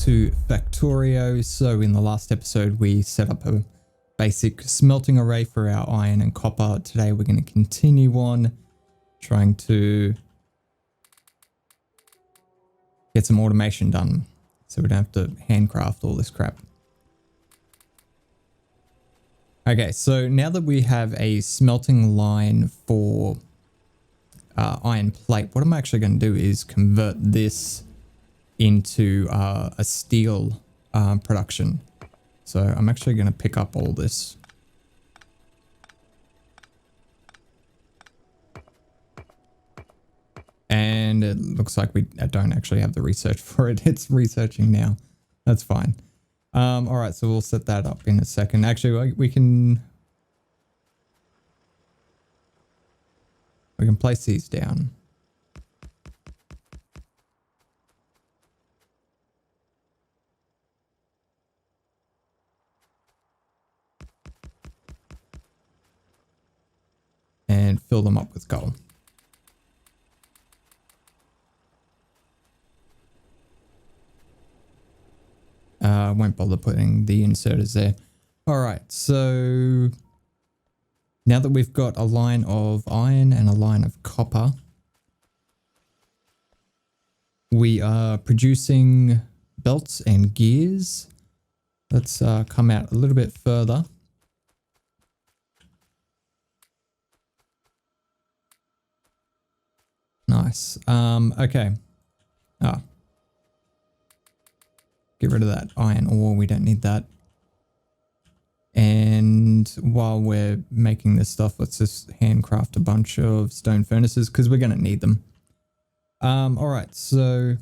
to Factorio. So in the last episode we set up a basic smelting array for our iron and copper. Today we're going to continue on trying to get some automation done so we don't have to handcraft all this crap. Okay, so now that we have a smelting line for iron plate, what I'm actually going to do is convert this into a steel production. So I'm actually going to pick up all this. And it looks like I don't actually have the research for it. It's researching now. That's fine. All right, so we'll set that up in a second. Actually, we can place these down. And fill them up with coal. I won't bother putting the inserters there. All right, so now that we've got a line of iron and a line of copper, we are producing belts and gears. Let's come out a little bit further. Nice. Okay. Get rid of that iron ore. We don't need that. And while we're making this stuff, let's just handcraft a bunch of stone furnaces because we're going to need them. All right. So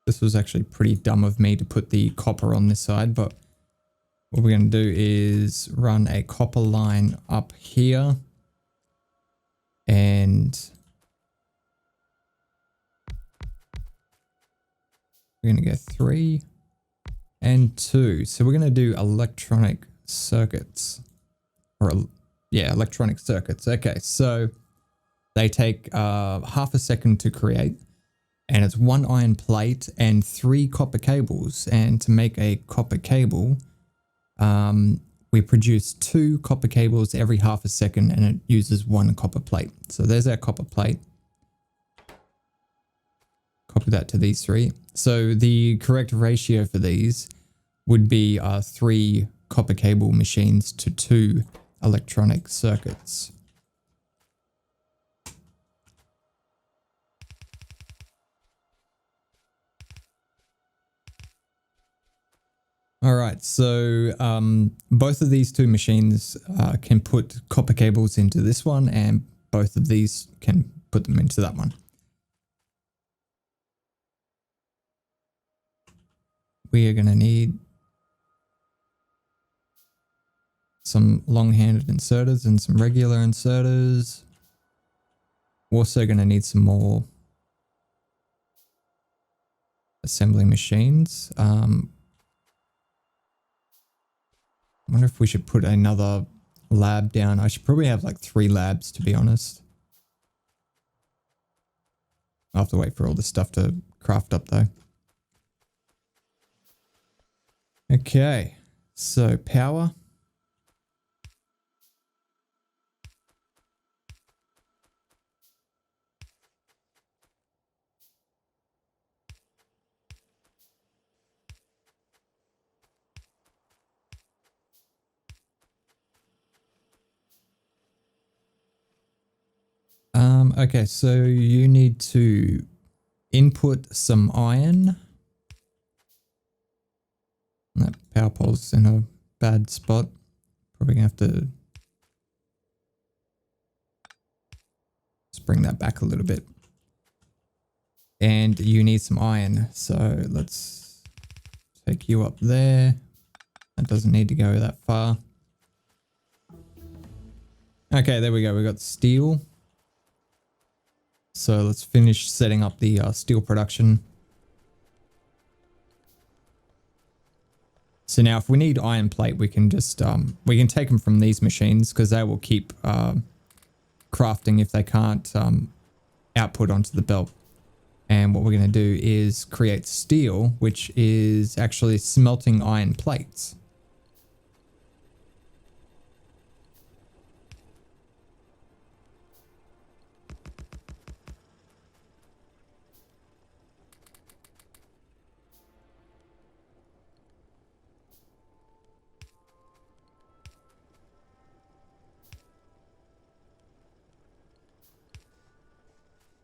this was actually pretty dumb of me to put the copper on this side, but what we're going to do is run a copper line up here and we're going to go 3 and 2. So we're going to do electronic circuits electronic circuits. Okay. So they take half a second to create and it's 1 iron plate and 3 copper cables. And to make a copper cable, we produce 2 copper cables every half a second and it uses 1 copper plate. So there's our copper plate. Copy that to these 3. So the correct ratio for these would be 3 copper cable machines to 2 electronic circuits. All right, so both of these 2 machines can put copper cables into this one and both of these can put them into that one. We are going to need some long-handed inserters and some regular inserters. We're also going to need some more assembly machines. I wonder if we should put another lab down. I should probably have like 3 labs, to be honest. I'll have to wait for all this stuff to craft up though. Okay, so power. Okay, so you need to input some iron. That power pole's in a bad spot. Probably gonna have to just bring that back a little bit. And you need some iron. So let's take you up there. That doesn't need to go that far. Okay, there we go. We got steel. So let's finish setting up the steel production. So now if we need iron plate, we can just, we can take them from these machines because they will keep crafting if they can't output onto the belt. And what we're going to do is create steel, which is actually smelting iron plates.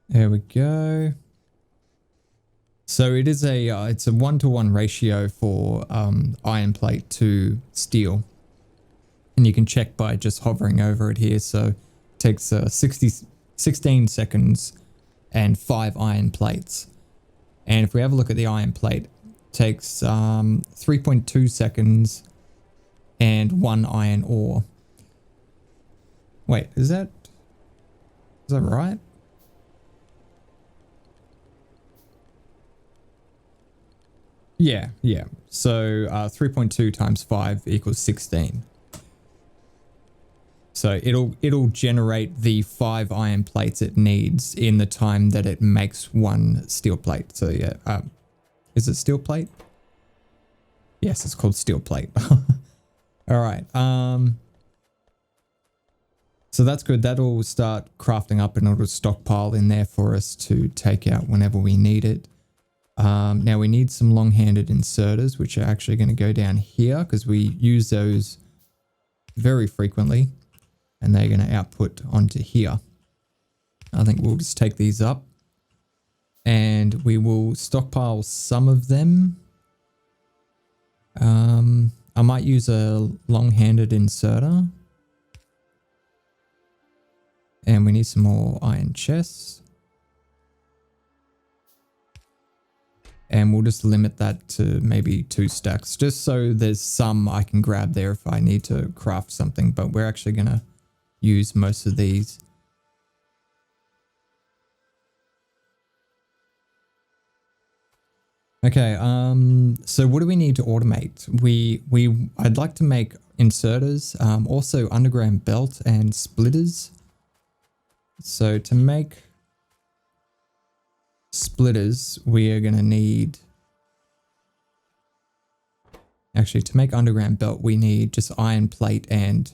There we go. So it is it's a 1-to-1 ratio for iron plate to steel, and you can check by just hovering over it here. So it takes 16 seconds and 5 iron plates. And if we have a look at the iron plate, it takes 3.2 seconds and 1 iron ore. Wait, is that right? Yeah. So 3.2 times 5 equals 16. So it'll generate the 5 iron plates it needs in the time that it makes 1 steel plate. So yeah, is it steel plate? Yes, it's called steel plate. All right. So that's good. That'll start crafting up and it'll stockpile in there for us to take out whenever we need it. Now we need some long-handed inserters, which are actually going to go down here because we use those very frequently, and they're going to output onto here. I think we'll just take these up and we will stockpile some of them. I might use a long-handed inserter, and we need some more iron chests. And we'll just limit that to maybe 2 stacks, just so there's some I can grab there if I need to craft something, but we're actually going to use most of these. Okay, so what do we need to automate? I'd like to make inserters, also underground belt and splitters. So to make splitters, we are going to need, actually to make underground belt, we need just iron plate and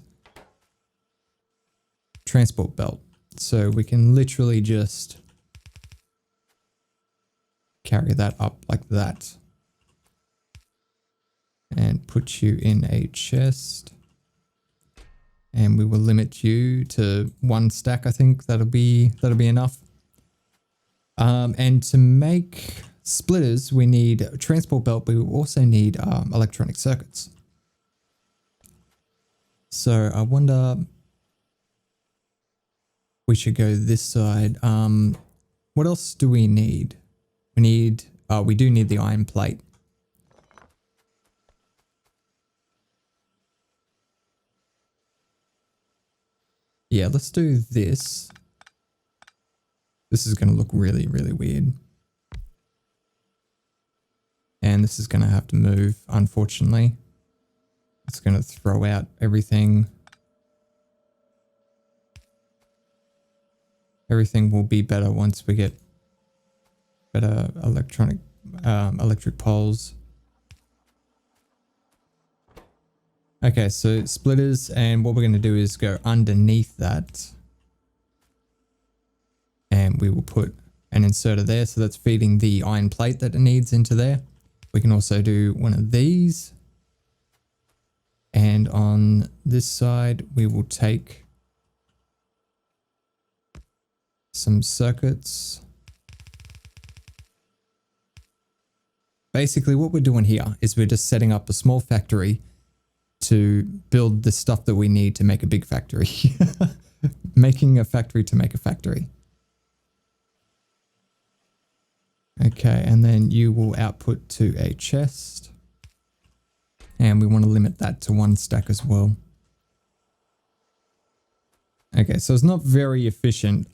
transport belt. So we can literally just carry that up like that and put you in a chest, and we will limit you to 1 stack. I think that'll be enough. And to make splitters, we need a transport belt, but we also need electronic circuits. So I wonder, we should go this side. What else do we need? We do need the iron plate. Yeah, let's do this. This is going to look really, really weird. And this is going to have to move, unfortunately. It's going to throw out everything. Everything will be better once we get better electric poles. Okay, so splitters, and what we're going to do is go underneath that. And we will put an inserter there, so that's feeding the iron plate that it needs into there. We can also do one of these. And on this side, we will take some circuits. Basically, what we're doing here is we're just setting up a small factory to build the stuff that we need to make a big factory. Making a factory to make a factory. Okay, and then you will output to a chest. And we want to limit that to 1 stack as well. Okay, so it's not very efficient,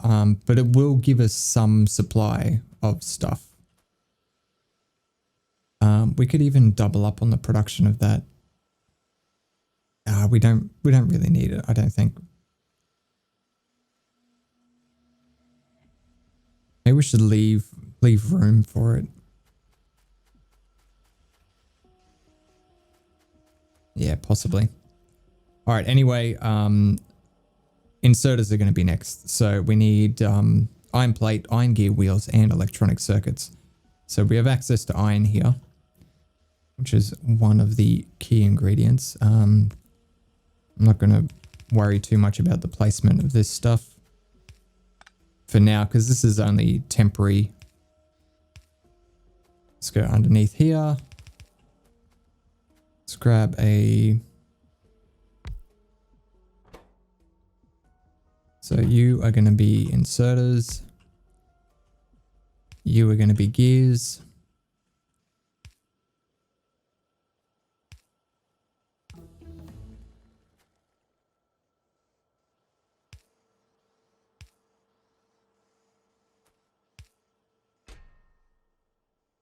but it will give us some supply of stuff. We could even double up on the production of that. We don't really need it, I don't think. Maybe we should leave leave room for it. Yeah, possibly. All right, anyway, inserters are going to be next. So we need iron plate, iron gear wheels, and electronic circuits. So we have access to iron here, which is one of the key ingredients. I'm not going to worry too much about the placement of this stuff for now, because this is only temporary. Let's go underneath here. Let's grab a... So you are going to be inserters. You are going to be gears.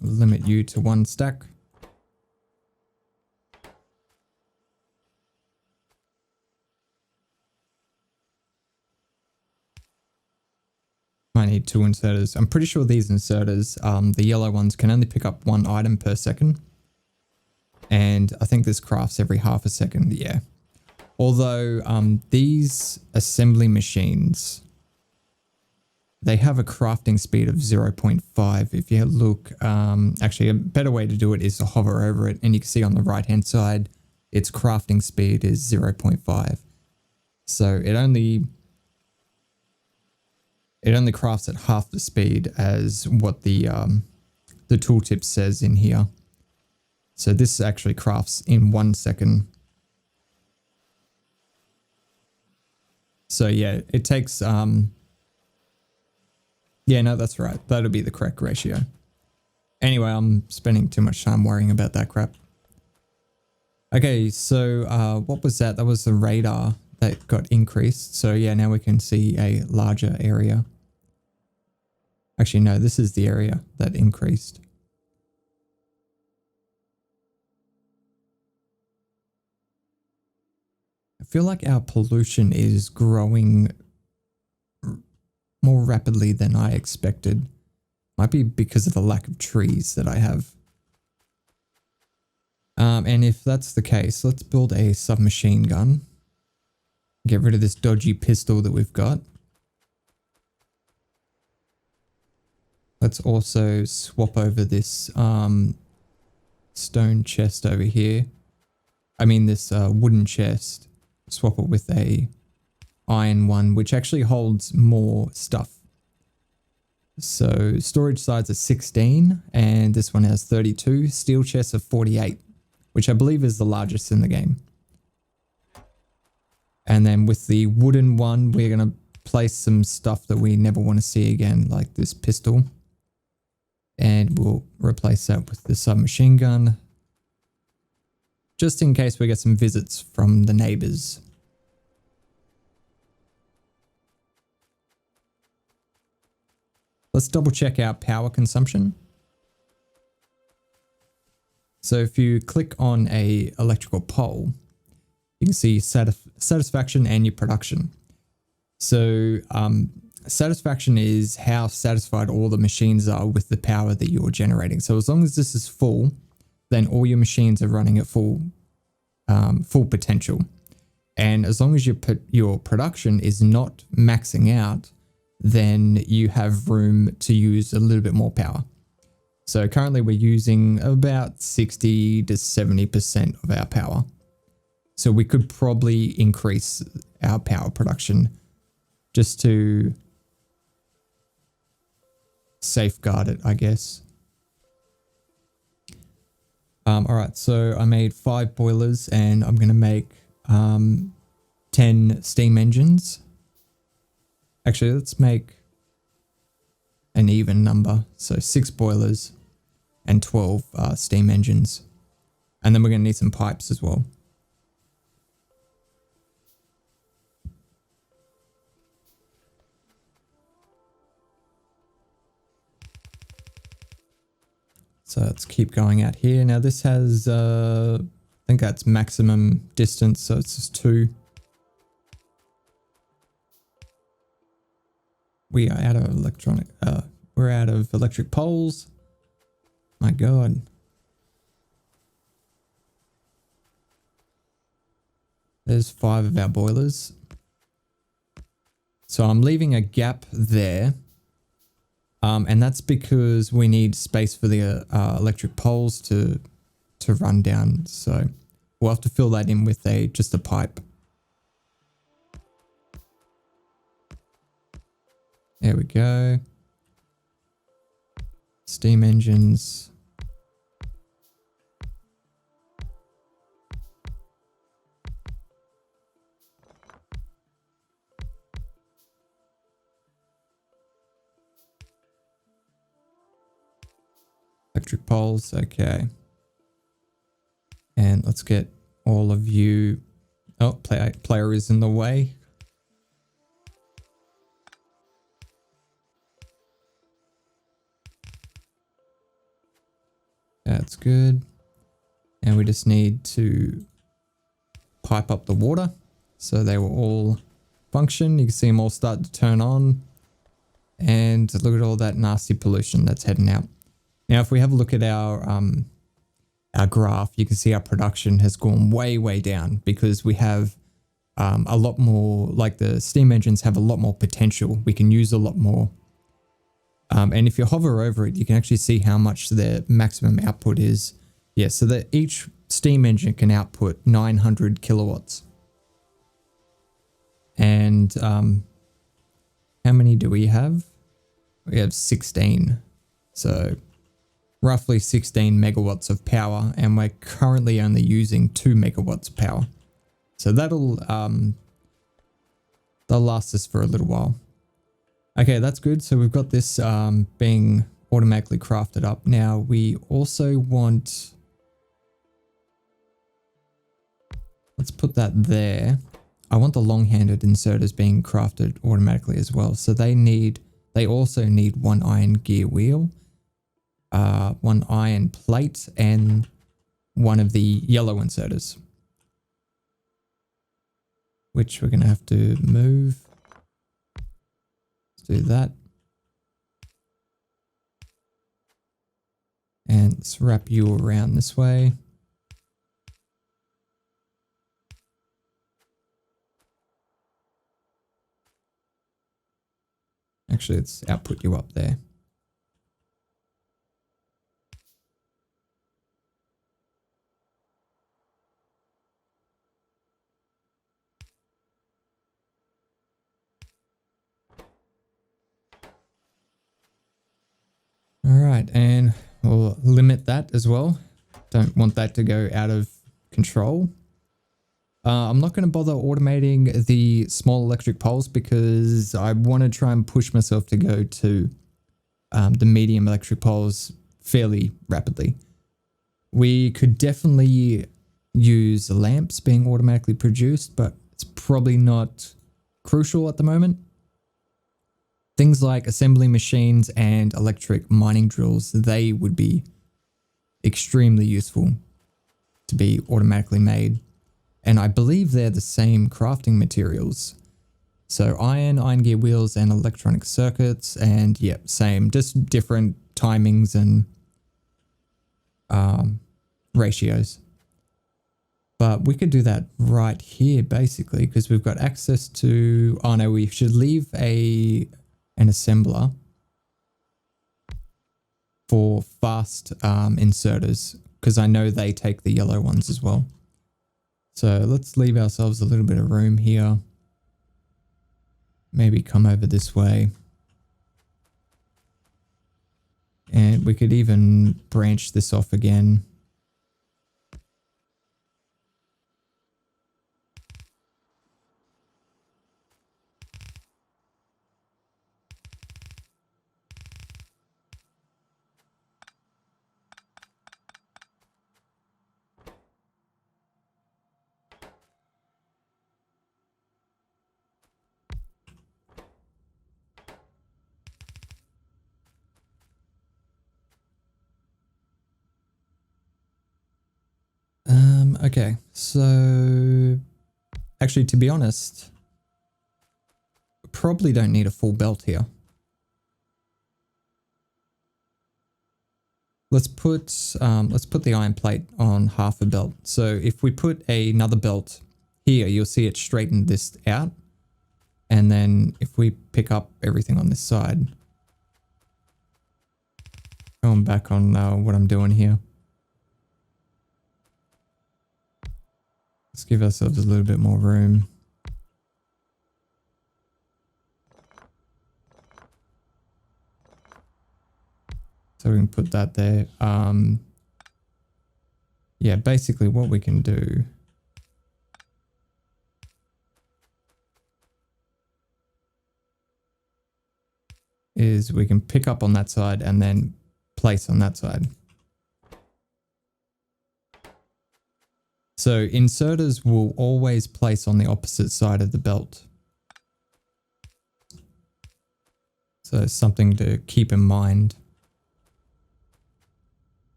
Limit you to 1 stack. I need 2 inserters. I'm pretty sure these inserters, the yellow ones, can only pick up 1 item per second. And I think this crafts every half a second, yeah. Although these assembly machines, they have a crafting speed of 0.5. If you look, actually a better way to do it is to hover over it, and you can see on the right hand side, its crafting speed is 0.5. So it only crafts at half the speed as what the tooltip says in here. So this actually crafts in 1 second. So yeah, it takes, yeah, no, that's right. That'll be the correct ratio. Anyway, I'm spending too much time worrying about that crap. Okay, so what was that? That was the radar that got increased. So yeah, now we can see a larger area. Actually, no, this is the area that increased. I feel like our pollution is growing more rapidly than I expected. Might be because of the lack of trees that I have. And if that's the case, let's build a submachine gun. Get rid of this dodgy pistol that we've got. Let's also swap over this stone chest over here. I mean this wooden chest. Swap it with a iron one, which actually holds more stuff. So storage size is 16 and this one has 32. Steel chests of 48, which I believe is the largest in the game. And then with the wooden one, we're going to place some stuff that we never want to see again, like this pistol. And we'll replace that with the submachine gun, just in case we get some visits from the neighbors. Let's double check our power consumption. So if you click on a electrical pole, you can see satisfaction and your production. So satisfaction is how satisfied all the machines are with the power that you're generating. So as long as this is full, then all your machines are running at full potential. And as long as your production is not maxing out, then you have room to use a little bit more power. So currently we're using about 60 to 70% of our power. So we could probably increase our power production just to safeguard it, I guess. All right, so I made 5 boilers and I'm going to make 10 steam engines. Actually, let's make an even number. So 6 boilers and 12 steam engines. And then we're going to need some pipes as well. So let's keep going out here. Now this has, I think that's maximum distance, so it's just 2. We are out of we're out of electric poles. My God. There's 5 of our boilers. So I'm leaving a gap there. And that's because we need space for the electric poles to run down. So we'll have to fill that in with just a pipe. There we go. Steam engines. Electric poles, okay. And let's get all of you. Oh, player is in the way. That's good. And we just need to pipe up the water so they will all function. You can see them all start to turn on. And look at all that nasty pollution that's heading out. Now, if we have a look at our graph, you can see our production has gone way, way down because we have a lot more, like the steam engines have a lot more potential. We can use a lot more. And if you hover over it, you can actually see how much their maximum output is. Yeah, so that each steam engine can output 900 kilowatts. And how many do we have? We have 16. So roughly 16 megawatts of power, and we're currently only using 2 megawatts of power. So that'll last us for a little while. Okay, that's good. So we've got this being automatically crafted up. Now we also want, let's put that there. I want the long-handed inserters being crafted automatically as well. So they also need 1 iron gear wheel, 1 iron plate, and 1 of the yellow inserters, which we're going to have to move. Let's do that. And let's wrap you around this way. Actually, let's output you up there. All right, and we'll limit that as well. Don't want that to go out of control. I'm not going to bother automating the small electric poles because I want to try and push myself to go to the medium electric poles fairly rapidly. We could definitely use lamps being automatically produced, but it's probably not crucial at the moment. Things like assembly machines and electric mining drills, they would be extremely useful to be automatically made. And I believe they're the same crafting materials. So iron gear wheels, and electronic circuits, and yeah, same, just different timings and ratios. But we could do that right here basically because we've got access to, oh no, we should leave an assembler for fast inserters because I know they take the yellow ones as well. So let's leave ourselves a little bit of room here. Maybe come over this way. And we could even branch this off again. Okay, so actually, to be honest, probably don't need a full belt here. let's put the iron plate on half a belt. So if we put another belt here, you'll see it straighten this out. And then if we pick up everything on this side, going back on what I'm doing here. Let's give ourselves a little bit more room. So we can put that there. Yeah, basically what we can do is we can pick up on that side and then place on that side. So inserters will always place on the opposite side of the belt. So something to keep in mind.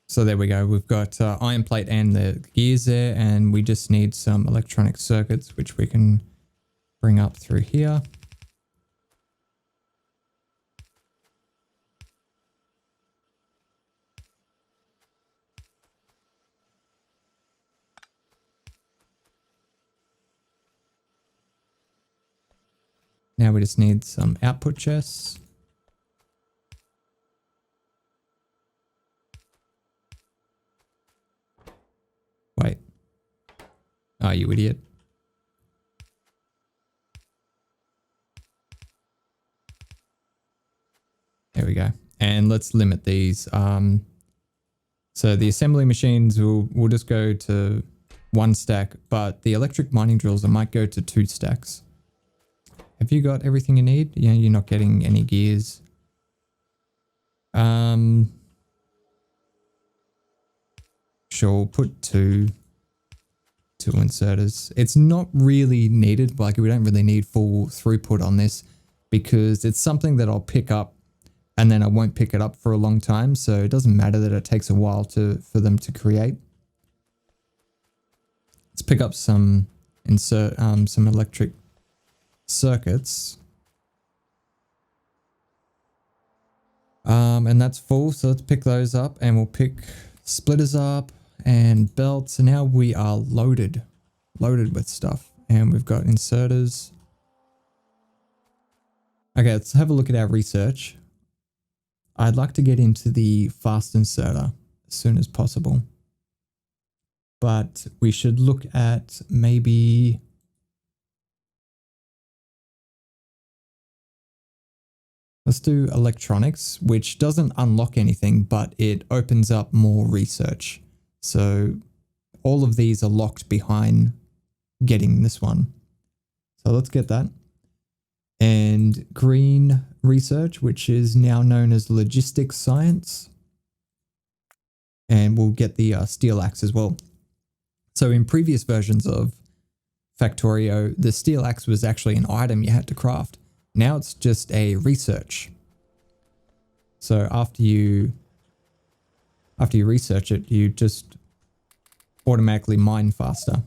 So there we go. We've got iron plate and the gears there, and we just need some electronic circuits, which we can bring up through here. Now we just need some output chests. Wait. Oh, you idiot. There we go. And let's limit these. So the assembly machines will just go to 1 stack, but the electric mining drills, I might go to 2 stacks. Have you got everything you need? Yeah, you're not getting any gears. Sure, we'll put two inserters. It's not really needed, like we don't really need full throughput on this because it's something that I'll pick up and then I won't pick it up for a long time. So it doesn't matter that it takes a while for them to create. Let's pick up some electric circuits. And that's full. So let's pick those up and we'll pick splitters up and belts. So now we are loaded with stuff, and we've got inserters. Okay, let's have a look at our research. I'd like to get into the fast inserter as soon as possible, but we should look at maybe let's do electronics, which doesn't unlock anything, but it opens up more research. So all of these are locked behind getting this one. So let's get that. And green research, which is now known as Logistic Science. And we'll get the steel axe as well. So in previous versions of Factorio, the steel axe was actually an item you had to craft. Now it's just a research. So after you research it, you just automatically mine faster.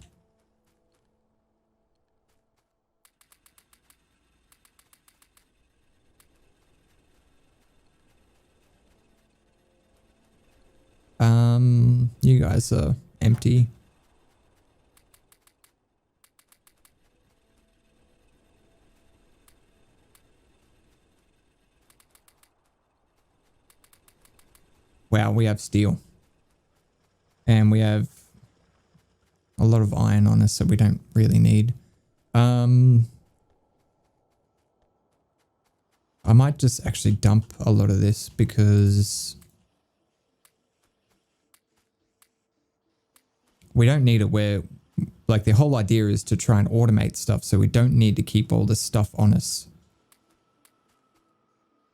You guys are empty. Wow, we have steel. And we have a lot of iron on us that we don't really need. I might just actually dump a lot of this because we don't need it where, like, the whole idea is to try and automate stuff, so we don't need to keep all this stuff on us.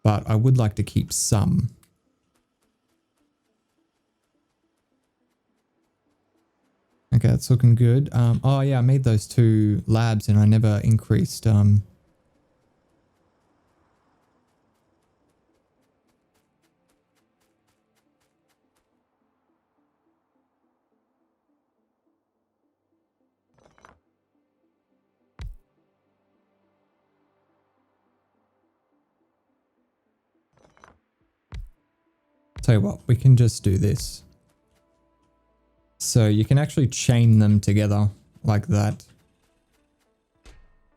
But I would like to keep some. Okay, that's looking good. Oh yeah, I made those 2 labs and I never increased Tell you what, we can just do this. So you can actually chain them together like that.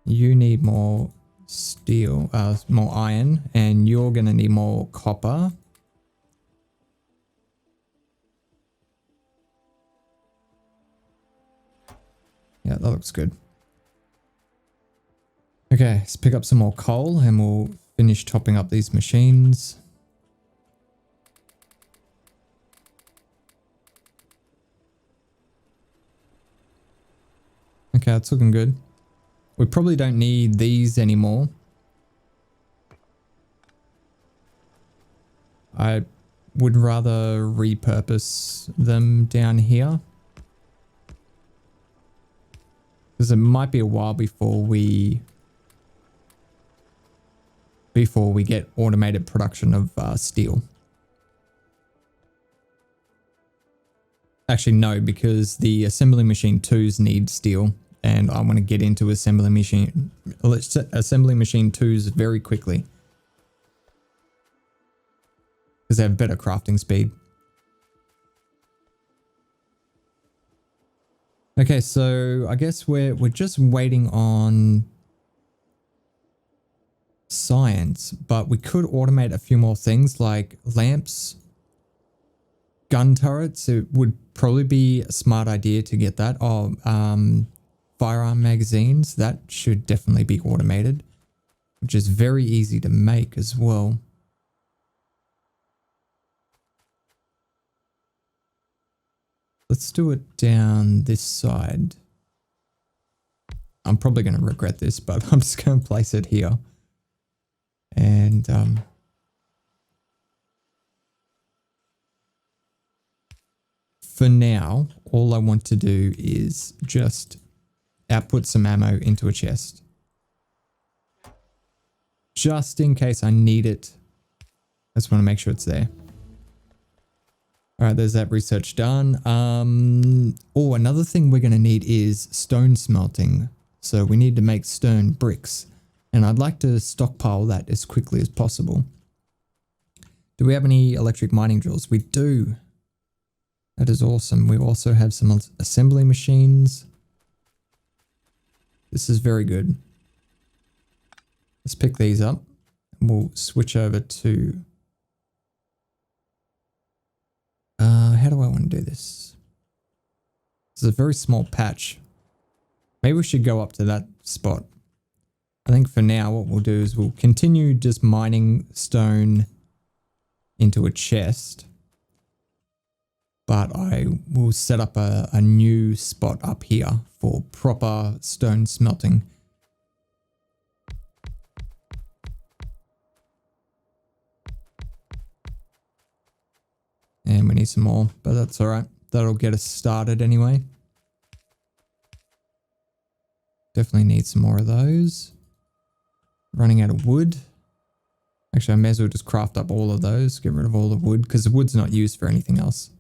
You need more steel, more iron, and you're going to need more copper. Yeah, that looks good. Okay, let's pick up some more coal and we'll finish topping up these machines. Okay, it's looking good. We probably don't need these anymore. I would rather repurpose them down here. Because it might be a while before we get automated production of steel. Actually, no, because the assembly machine 2s need steel, and I want to get into assembly machine 2s very quickly. Because they have better crafting speed. Okay, so I guess we're just waiting on science, but we could automate a few more things like lamps, gun turrets. It would probably be a smart idea to get that. Oh, firearm magazines, that should definitely be automated, which is very easy to make as well. Let's do it down this side. I'm probably going to regret this, but I'm just going to place it here. And for now, all I want to do is just output some ammo into a chest. Just in case I need it. I just want to make sure it's there. All right, there's that research done. Oh, another thing we're going to need is stone smelting. So we need to make stone bricks. And I'd like to stockpile that as quickly as possible. Do we have any electric mining drills? We do. That is awesome. We also have some assembly machines. This is very good. Let's pick these up. And we'll switch over to... how do I want to do this? This is a very small patch. Maybe we should go up to that spot. I think for now what we'll do is we'll continue just mining stone into a chest. But I will set up a new spot up here for proper stone smelting. And we need some more, but that's all right. That'll get us started anyway. Definitely need some more of those. Running out of wood. Actually, I may as well just craft up all of those. Get rid of all the wood, because the wood's not used for anything else.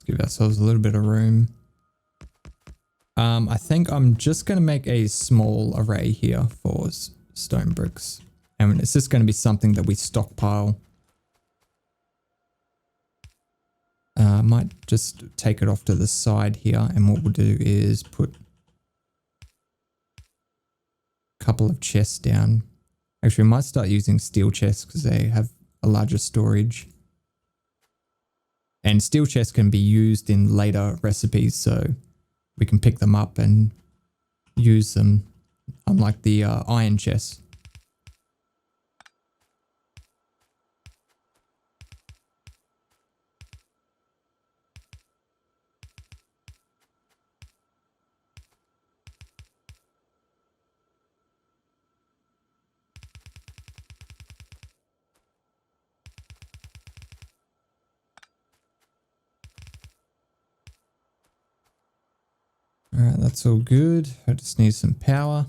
Give ourselves a little bit of room. I think I'm just going to make a small array here for stone bricks. And it's just going to be something that we stockpile. I might just take it off to the side here. And what we'll do is put couple of chests down. Actually, we might start using steel chests because they have a larger storage. And steel chests can be used in later recipes, so we can pick them up and use them, unlike the iron chests. Alright, that's all good. I just need some power.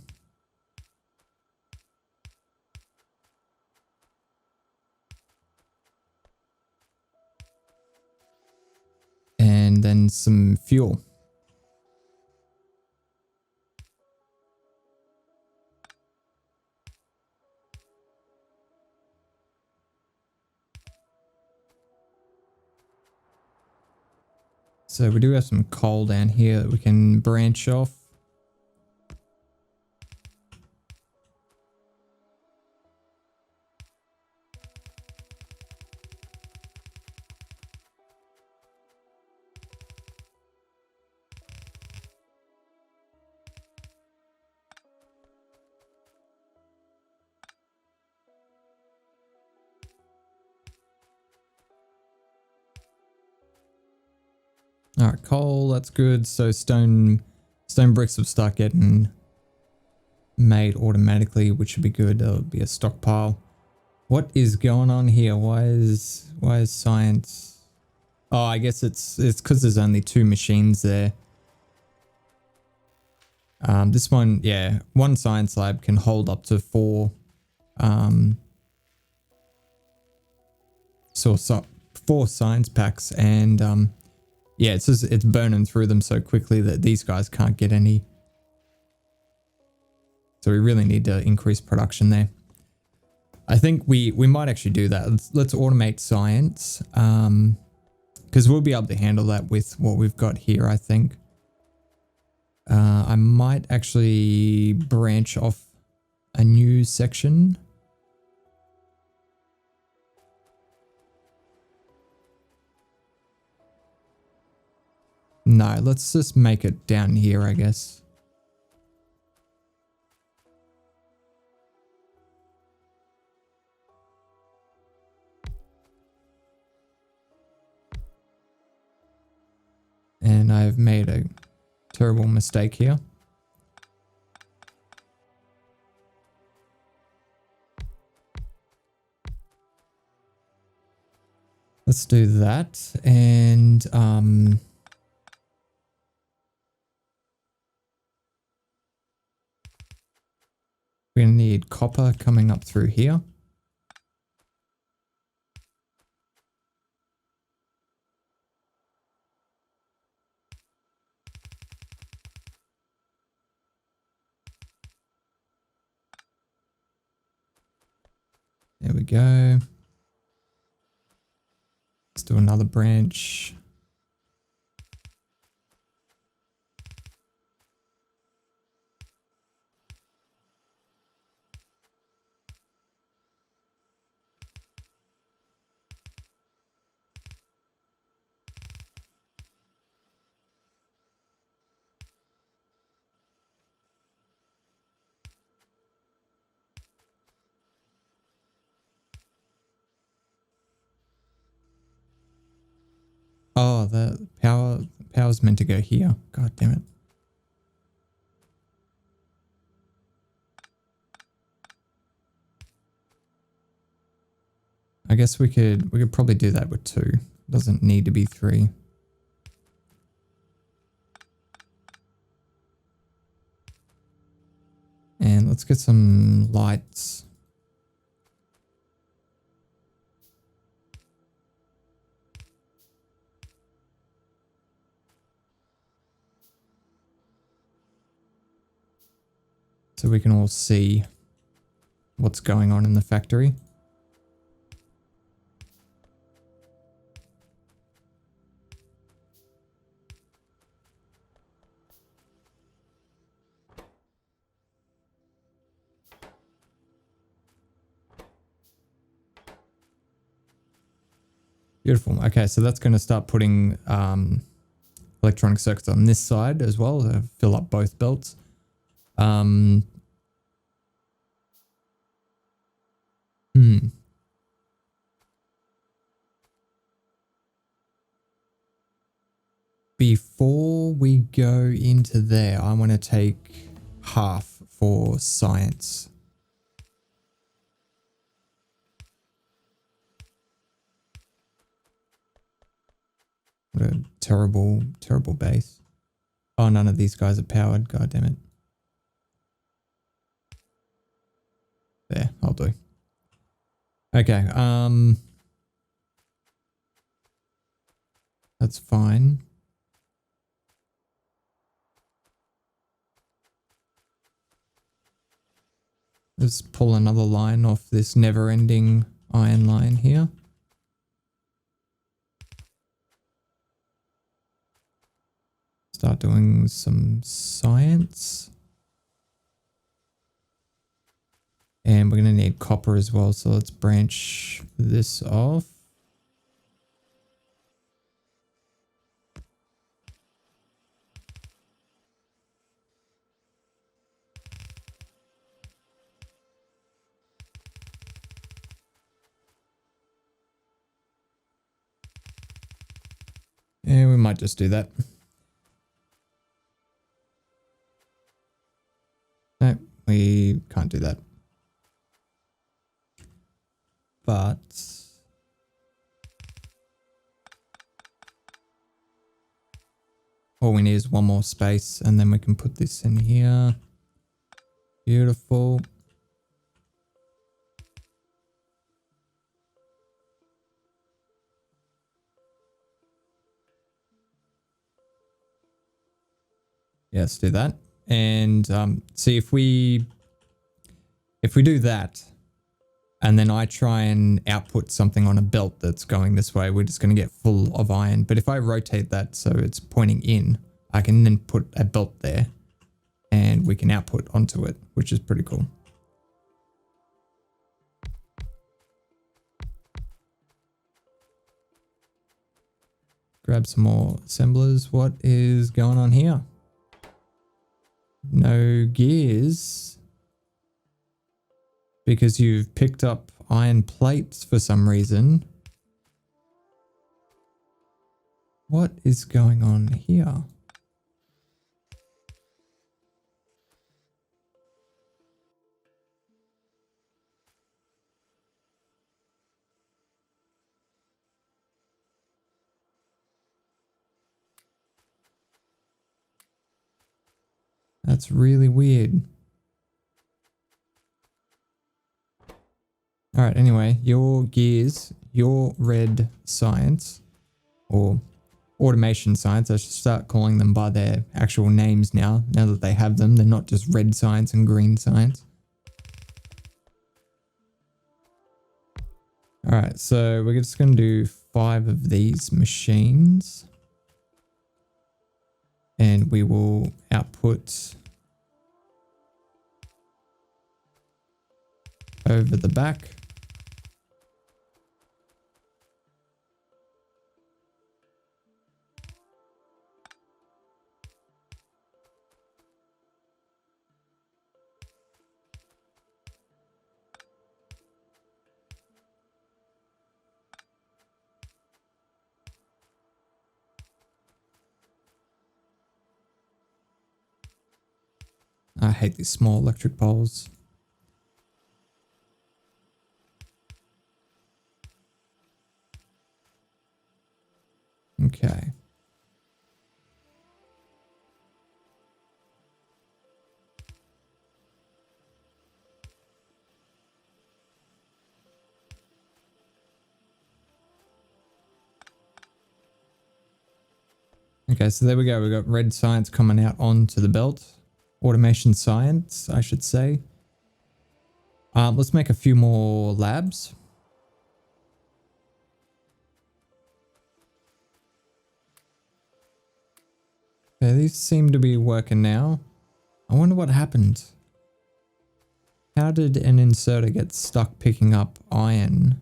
And then some fuel. So we do have some coal down here that we can branch off. All right, coal, that's good. So stone bricks will start getting made automatically, which should be good. There'll be a stockpile. What is going on here? Why is science? Oh, I guess it's because there's only 2 machines there. This one, yeah, one science lab can hold up to 4 4 science packs, and yeah, it's just, it's burning through them so quickly that these guys can't get any. So we really need to increase production there. I think we might actually do that. Let's automate science, because we'll be able to handle that with what we've got here, I think. I might actually branch off a new section. No, let's just make it down here, I guess. And I've made a terrible mistake here. Let's do that. And we're gonna need copper coming up through here. There we go. Let's do another branch. Oh, the power's meant to go here. God damn it. I guess we could probably do that with 2. Doesn't need to be 3. And let's get some lights. So we can all see what's going on in the factory. Beautiful. Okay, so that's going to start putting electronic circuits on this side as well to fill up both belts. Before we go into there, I want to take half for science. What a terrible, terrible base. Oh, none of these guys are powered. God damn it. There, I'll do. Okay, that's fine. Let's pull another line off this never-ending iron line here. Start doing some science. And we're going to need copper as well, so let's branch this off. And we might just do that. No, we can't do that. But all we need is one more space, and then we can put this in here. Beautiful. Yeah, let's do that. And see if we do that, and then I try and output something on a belt that's going this way, we're just going to get full of iron. But if I rotate that so it's pointing in, I can then put a belt there and we can output onto it, which is pretty cool. Grab some more assemblers. What is going on here? No gears. Because you've picked up iron plates for some reason. What is going on here? That's really weird. All right, anyway, your gears, your red science, or automation science, I should start calling them by their actual names now that they have them. They're not just red science and green science. All right, so we're just going to do 5 of these machines. And we will output over the back. I hate these small electric poles. Okay. Okay, so there we go. We've got red science coming out onto the belt. Automation science, I should say. Let's make a few more labs. Okay, these seem to be working now. I wonder what happened. How did an inserter get stuck picking up iron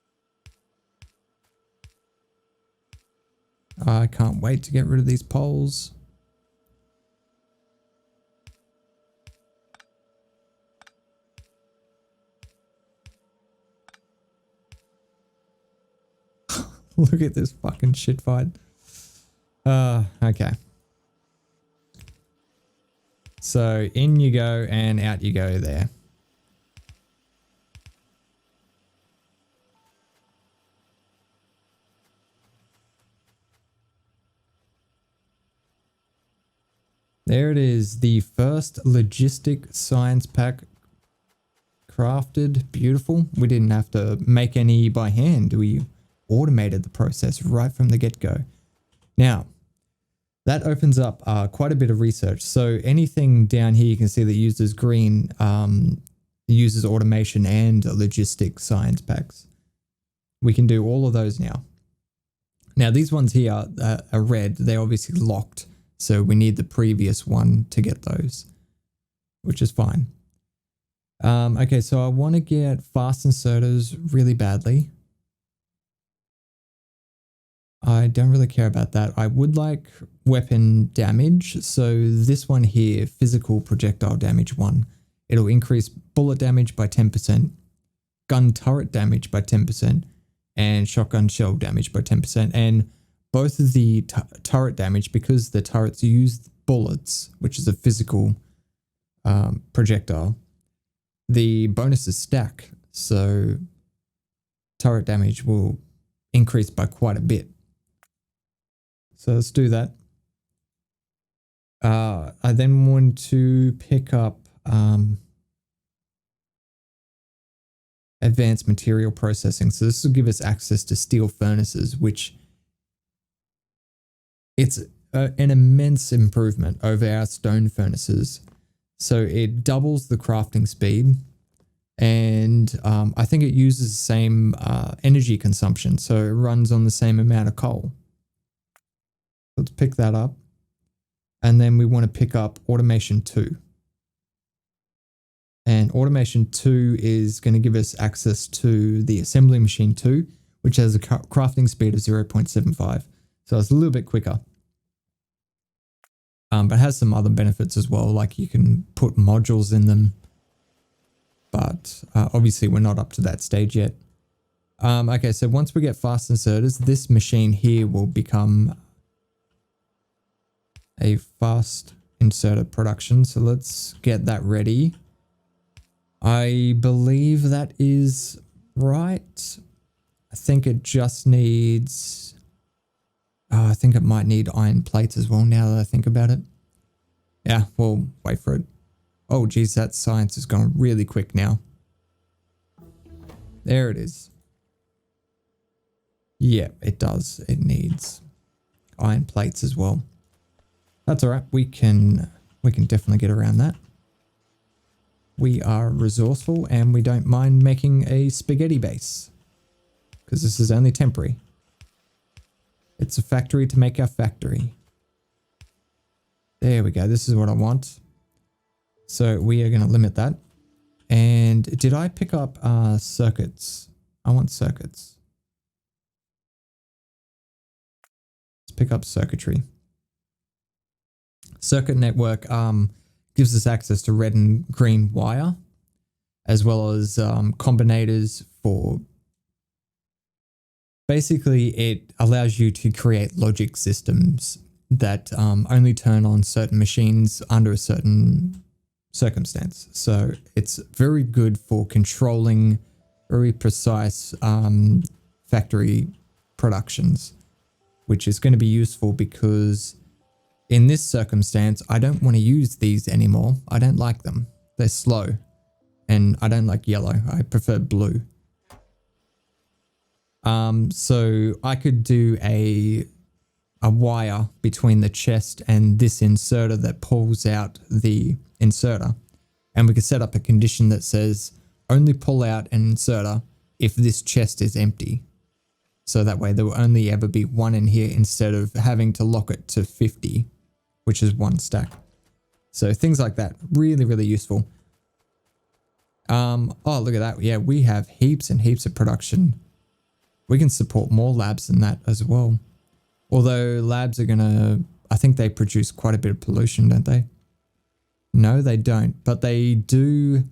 I can't wait to get rid of these poles. Look at this fucking shit fight. Okay. So in you go and out you go there. There it is, the first Logistic Science pack crafted. Beautiful. We didn't have to make any by hand. We automated the process right from the get-go. Now, that opens up quite a bit of research. So anything down here you can see that uses green uses automation and Logistic Science packs. We can do all of those now. Now, these ones here are red. They're obviously locked. So we need the previous one to get those, which is fine. Okay, so I want to get fast inserters really badly. I don't really care about that. I would like weapon damage. So this one here, physical projectile damage 1. It'll increase bullet damage by 10%, gun turret damage by 10%, and shotgun shell damage by 10%. And both of the turret damage, because the turrets use bullets, which is a physical projectile, the bonuses stack. So turret damage will increase by quite a bit. So let's do that. I then want to pick up advanced material processing. So this will give us access to steel furnaces, which it's an immense improvement over our stone furnaces. So it doubles the crafting speed, and I think it uses the same energy consumption. So it runs on the same amount of coal. Let's pick that up. And then we want to pick up automation 2. And automation 2 is going to give us access to the assembly machine 2, which has a crafting speed of 0.75. So it's a little bit quicker. But has some other benefits as well, like you can put modules in them. But obviously we're not up to that stage yet. Okay, so once we get fast inserters, this machine here will become a fast inserter production. So let's get that ready. I believe that is right. I think it just needs... I think it might need iron plates as well now that I think about it. Yeah, we'll wait for it. Oh geez, that science is going really quick now. There it is. Yeah, it does. It needs iron plates as well. That's all right. We can definitely get around that. We are resourceful and we don't mind making a spaghetti base because this is only temporary. It's a factory to make our factory. There we go. This is what I want. So we are going to limit that. And did I pick up circuits? I want circuits. Let's pick up circuitry. Circuit network gives us access to red and green wire, as well as combinators for... Basically, it allows you to create logic systems that only turn on certain machines under a certain circumstance. So it's very good for controlling very precise factory productions, which is going to be useful because in this circumstance, I don't want to use these anymore. I don't like them. They're slow and I don't like yellow. I prefer blue. So I could do a wire between the chest and this inserter that pulls out the inserter. And we could set up a condition that says only pull out an inserter if this chest is empty. So that way there will only ever be one in here instead of having to lock it to 50, which is one stack. So things like that, really, really useful. Oh, look at that. Yeah, we have heaps and heaps of production. We can support more labs than that as well. Although labs are gonna, I think they produce quite a bit of pollution, don't they? No, they don't, but they do.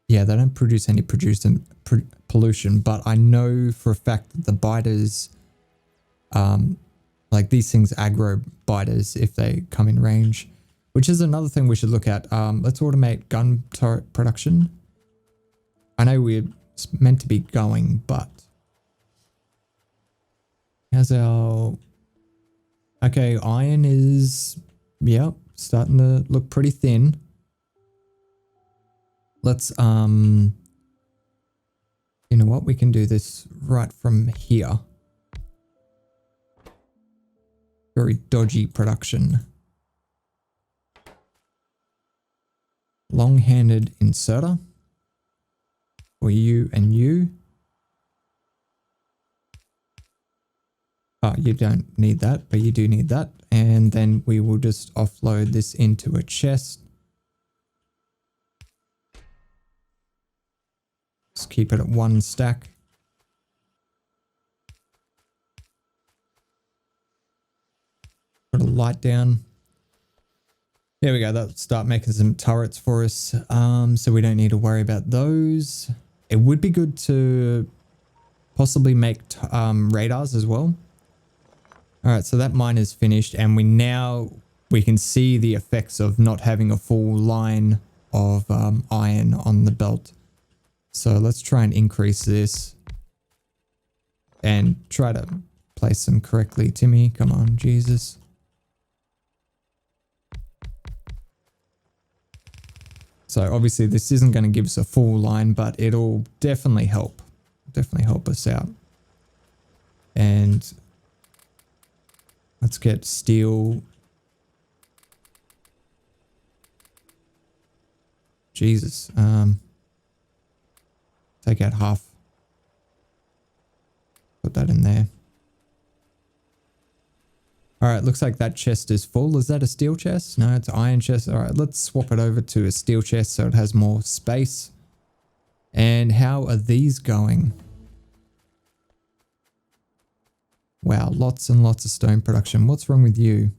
Yeah, they don't produce any pollution, but I know for a fact that the biters, like these things aggro biters if they come in range, which is another thing we should look at. Let's automate gun turret production. I know we're meant to be going, but how's our... Okay, iron is, yep, starting to look pretty thin. Let's, you know what? We can do this right from here. Very dodgy production. Long-handed inserter for you and you. Oh, you don't need that, but you do need that. And then we will just offload this into a chest. Just keep it at 1 stack. Put a light down. There we go. That'll start making some turrets for us. So we don't need to worry about those. It would be good to possibly make radars as well. All right, so that mine is finished, and we can see the effects of not having a full line of iron on the belt. So let's try and increase this and try to place them correctly. Timmy, come on, Jesus. So obviously this isn't going to give us a full line, but it'll definitely help. Definitely help us out. And let's get steel. Jesus. Take out half. Put that in there. All right, looks like that chest is full. Is that a steel chest? No, it's an iron chest. All right, let's swap it over to a steel chest so it has more space. And how are these going? Wow, lots and lots of stone production. What's wrong with you?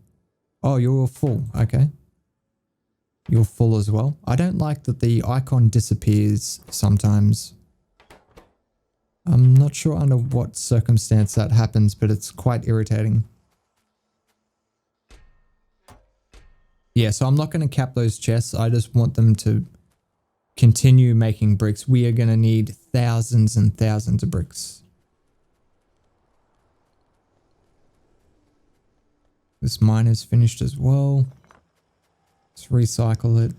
Oh, you're full. Okay. You're full as well. I don't like that the icon disappears sometimes. I'm not sure under what circumstance that happens, but it's quite irritating. Yeah, so I'm not going to cap those chests. I just want them to continue making bricks. We are going to need thousands and thousands of bricks. This mine is finished as well. Let's recycle it.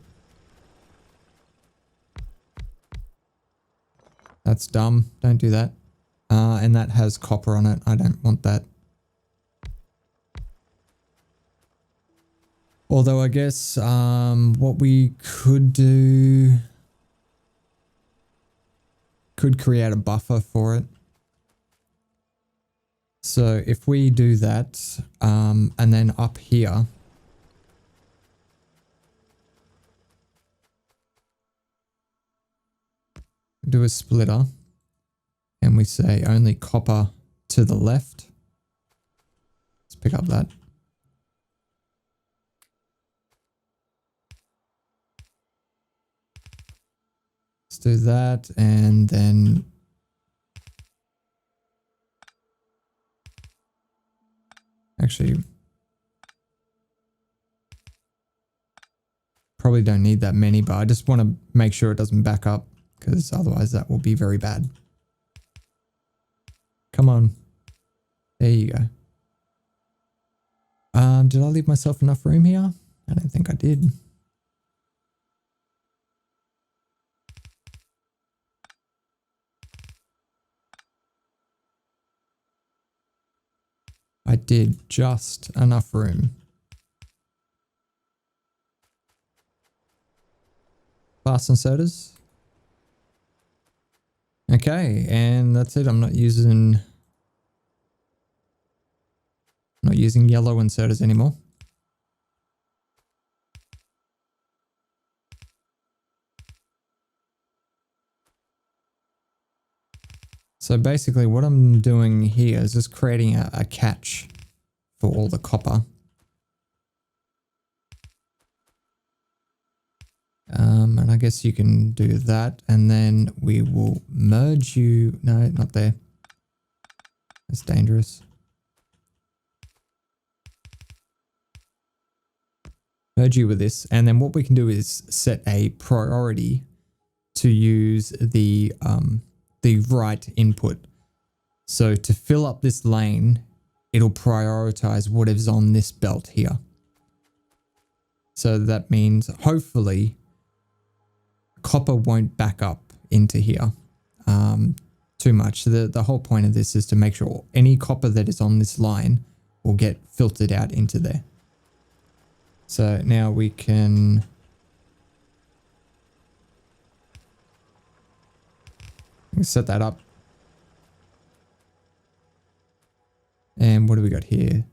That's dumb. Don't do that. And that has copper on it. I don't want that. Although I guess what we could do... could create a buffer for it. So if we do that, and then up here... do a splitter, and we say only copper to the left. Let's pick up that. Let's do that, and then actually probably don't need that many, but I just want to make sure it doesn't back up, because otherwise that will be very bad. Come on. There you go. Did I leave myself enough room here? I don't think I did. I did just enough room. Fast inserters. Okay, and that's it. I'm not using yellow inserters anymore. So basically what I'm doing here is just creating a catch for all the copper. And I guess you can do that, and then we will merge you. No, not there. That's dangerous. Merge you with this, and then what we can do is set a priority to use the right input. So to fill up this lane, it'll prioritize whatever's on this belt here. So that means hopefully copper won't back up into here too much. The whole point of this is to make sure any copper that is on this line will get filtered out into there. So now we can set that up. And what do we got here?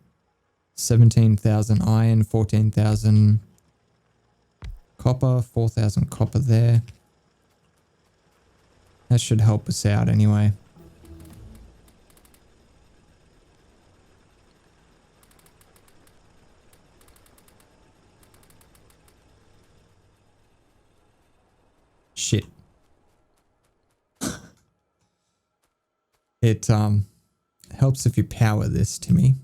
17,000 iron, 14,000 copper, 4,000 copper there. That should help us out anyway. Shit. It helps if you power this, Timmy.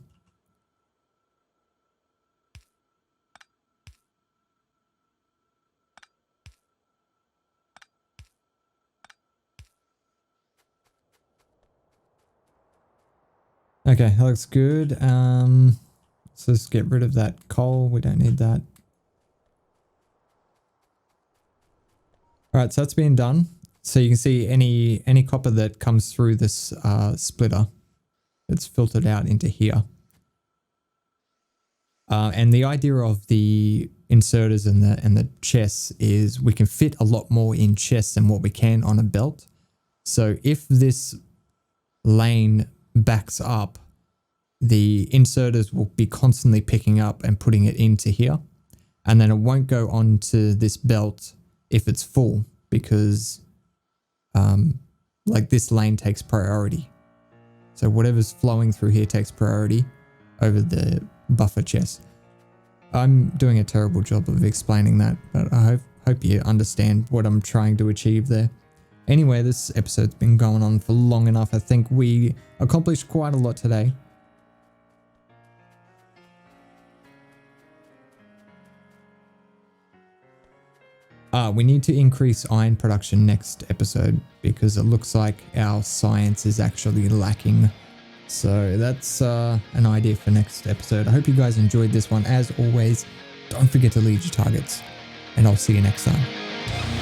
Okay, that looks good. Let's just get rid of that coal. We don't need that. All right, so that's been done. So you can see any copper that comes through this splitter, it's filtered out into here. And the idea of the inserters and the chests is we can fit a lot more in chests than what we can on a belt. So if this lane backs up, the inserters will be constantly picking up and putting it into here, and then it won't go onto this belt if it's full, because like this lane takes priority. So whatever's flowing through here takes priority over the buffer chest. I'm doing a terrible job of explaining that, but I hope you understand what I'm trying to achieve there. Anyway, this episode's been going on for long enough. I think we accomplished quite a lot today. We need to increase iron production next episode because it looks like our science is actually lacking. So that's an idea for next episode. I hope you guys enjoyed this one. As always, don't forget to lead your targets, and I'll see you next time.